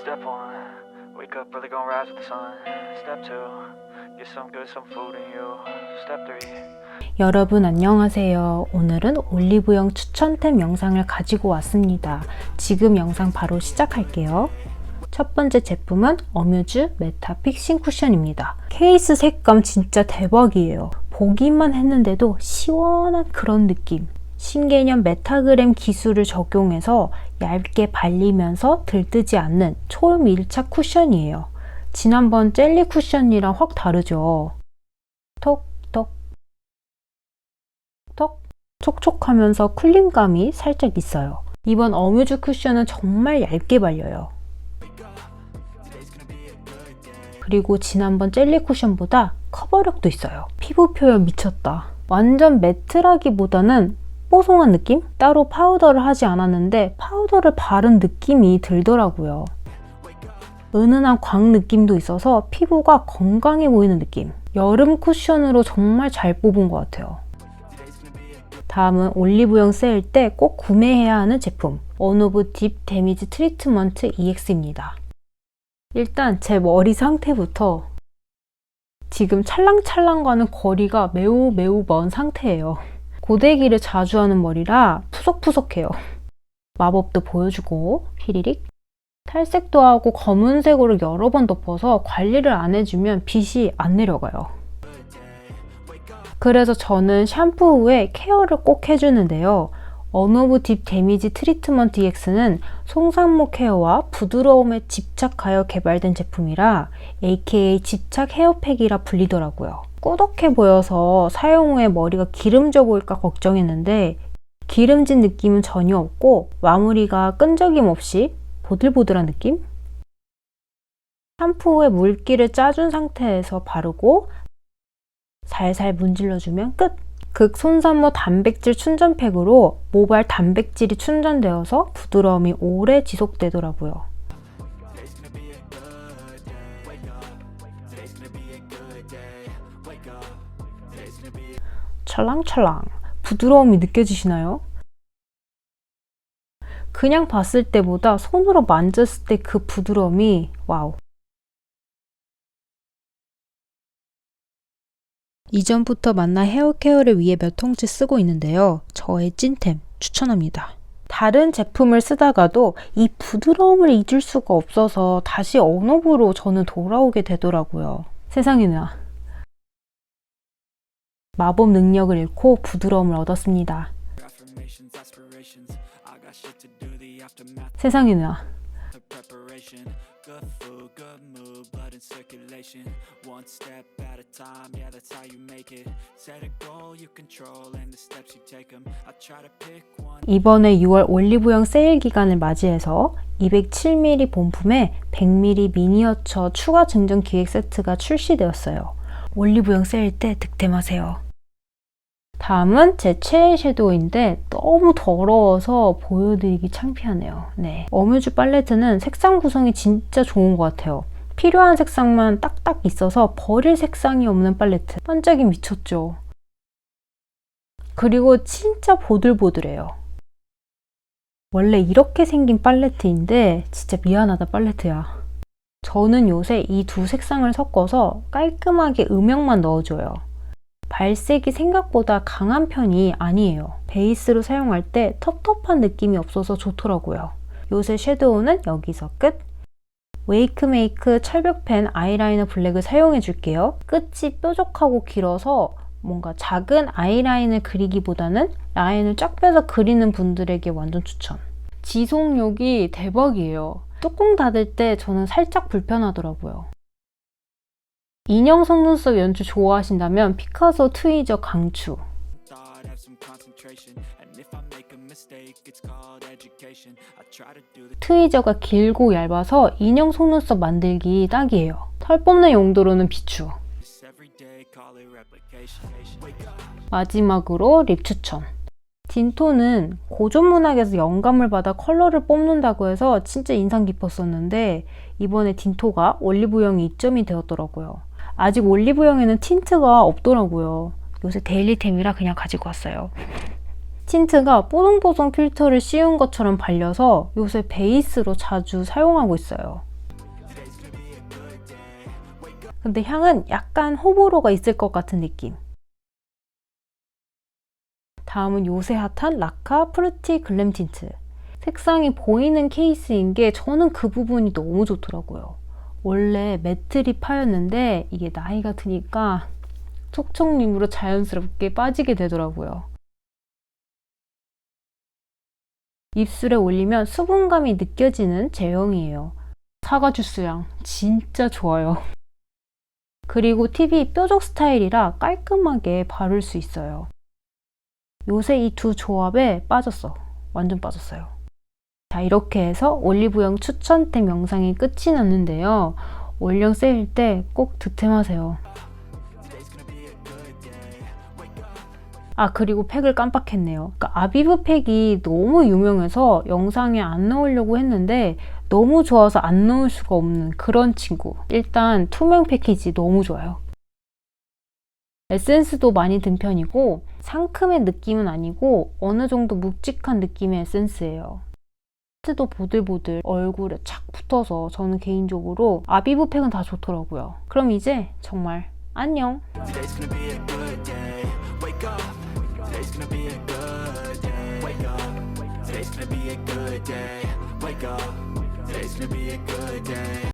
Step 1, wake up early, gonna rise with the sun. Step 2, get some good, some food in you. Step 3. 여러분 안녕하세요. 오늘은 올리브영 추천템 영상을 가지고 왔습니다. 지금 영상 바로 시작할게요. 첫 번째 제품은 어뮤즈 메타 픽싱 쿠션입니다. 케이스 색감 진짜 대박이에요. 보기만 했는데도 시원한 그런 느낌. 신개념 메타그램 기술을 적용해서 얇게 발리면서 들뜨지 않는 초밀착 쿠션이에요. 지난번 젤리 쿠션이랑 확 다르죠. 톡톡 톡 촉촉하면서 쿨링감이 살짝 있어요. 이번 어뮤즈 쿠션은 정말 얇게 발려요. 그리고 지난번 젤리 쿠션보다 커버력도 있어요. 피부 표현 미쳤다. 완전 매트라기보다는 뽀송한 느낌? 따로 파우더를 하지 않았는데 파우더를 바른 느낌이 들더라고요. 은은한 광 느낌도 있어서 피부가 건강해 보이는 느낌. 여름 쿠션으로 정말 잘 뽑은 것 같아요. 다음은 올리브영 세일 때 꼭 구매해야 하는 제품 언오브 딥 데미지 트리트먼트 EX입니다. 일단 제 머리 상태부터 지금 찰랑찰랑과는 거리가 매우 먼 상태예요. 고데기를 자주 하는 머리라 푸석푸석해요. 마법도 보여주고 휘리릭. 탈색도 하고 검은색으로 여러 번 덮어서 관리를 안 해주면 빗이 안 내려가요. 그래서 저는 샴푸 후에 케어를 꼭 해주는데요. 언오브 딥 데미지 트리트먼트 EX는 송산모 케어와 부드러움에 집착하여 개발된 제품이라 aka 집착 헤어팩이라 불리더라고요. 꾸덕해 보여서 사용 후에 머리가 기름져 보일까 걱정했는데 기름진 느낌은 전혀 없고 마무리가 끈적임 없이 보들보들한 느낌? 샴푸 후에 물기를 짜준 상태에서 바르고 살살 문질러주면 끝! 극손산모 단백질 충전팩으로 모발 단백질이 충전되어서 부드러움이 오래 지속되더라고요. 찰랑찰랑 부드러움이 느껴지시나요? 그냥 봤을 때보다 손으로 만졌을 때 그 부드러움이 와우. 이전부터 만나 헤어케어를 위해 몇 통째 쓰고 있는데요. 저의 찐템 추천합니다. 다른 제품을 쓰다가도 이 부드러움을 잊을 수가 없어서 다시 언오브로 저는 돌아오게 되더라고요. 세상에나. 마법 능력을 잃고 부드러움을 얻었습니다. 세상에나. 이번에 6월 올리브영 세일 기간을 맞이해서 207ml 본품에 100ml 미니어처 추가 증정 기획 세트가 출시되었어요. 올리브영 세일 때 득템하세요. 다음은 제 최애 섀도우인데 너무 더러워서 보여드리기 창피하네요. 네, 어뮤즈 팔레트는 색상 구성이 진짜 좋은 것 같아요. 필요한 색상만 딱딱 있어서 버릴 색상이 없는 팔레트. 반짝임 미쳤죠? 그리고 진짜 보들보들해요. 원래 이렇게 생긴 팔레트인데 진짜 미안하다 팔레트야. 저는 요새 이 두 색상을 섞어서 깔끔하게 음영만 넣어줘요. 발색이 생각보다 강한 편이 아니에요. 베이스로 사용할 때 텁텁한 느낌이 없어서 좋더라고요. 요새 섀도우는 여기서 끝! 웨이크메이크 철벽펜 아이라이너 블랙을 사용해 줄게요. 끝이 뾰족하고 길어서 뭔가 작은 아이라인을 그리기보다는 라인을 쫙 빼서 그리는 분들에게 완전 추천. 지속력이 대박이에요. 뚜껑 닫을 때 저는 살짝 불편하더라고요. 인형 속눈썹 연출 좋아하신다면 피카소 트위저 강추. 트위저가 길고 얇아서 인형 속눈썹 만들기 딱이에요. 털 뽑는 용도로는 비추. 마지막으로 립 추천. 딘토는 고전문학에서 영감을 받아 컬러를 뽑는다고 해서 진짜 인상 깊었었는데 이번에 딘토가 올리브영이 입점이 되었더라고요. 아직 올리브영에는 틴트가 없더라고요. 요새 데일리템이라 그냥 가지고 왔어요. 틴트가 뽀송뽀송 필터를 씌운 것처럼 발려서 요새 베이스로 자주 사용하고 있어요. 근데 향은 약간 호불호가 있을 것 같은 느낌. 다음은 요새 핫한 라카 프루티 글램 틴트. 색상이 보이는 케이스인 게 저는 그 부분이 너무 좋더라고요. 원래 매트립 파였는데 이게 나이가 드니까 촉촉림으로 자연스럽게 빠지게 되더라고요. 입술에 올리면 수분감이 느껴지는 제형이에요. 사과 주스 향 진짜 좋아요. 그리고 팁이 뾰족 스타일이라 깔끔하게 바를 수 있어요. 요새 이 두 조합에 빠졌어. 완전 빠졌어요. 자, 이렇게 해서 올리브영 추천템 영상이 끝이 났는데요. 올영 세일 때 꼭 득템하세요. 아, 그리고 팩을 깜빡했네요. 그러니까 아비브 팩이 너무 유명해서 영상에 안 넣으려고 했는데 너무 좋아서 안 넣을 수가 없는 그런 친구. 일단 투명 패키지 너무 좋아요. 에센스도 많이 든 편이고 상큼한 느낌은 아니고 어느 정도 묵직한 느낌의 에센스예요. 도 보들보들 얼굴에 착 붙어서 저는 개인적으로 아비브 팩은 다 좋더라고요. 그럼 이제 정말 안녕! Today's gonna be a good day. Wake up. Today's gonna be a good day. Wake up. Today's gonna be a good day. Wake up. Today's gonna be a good day.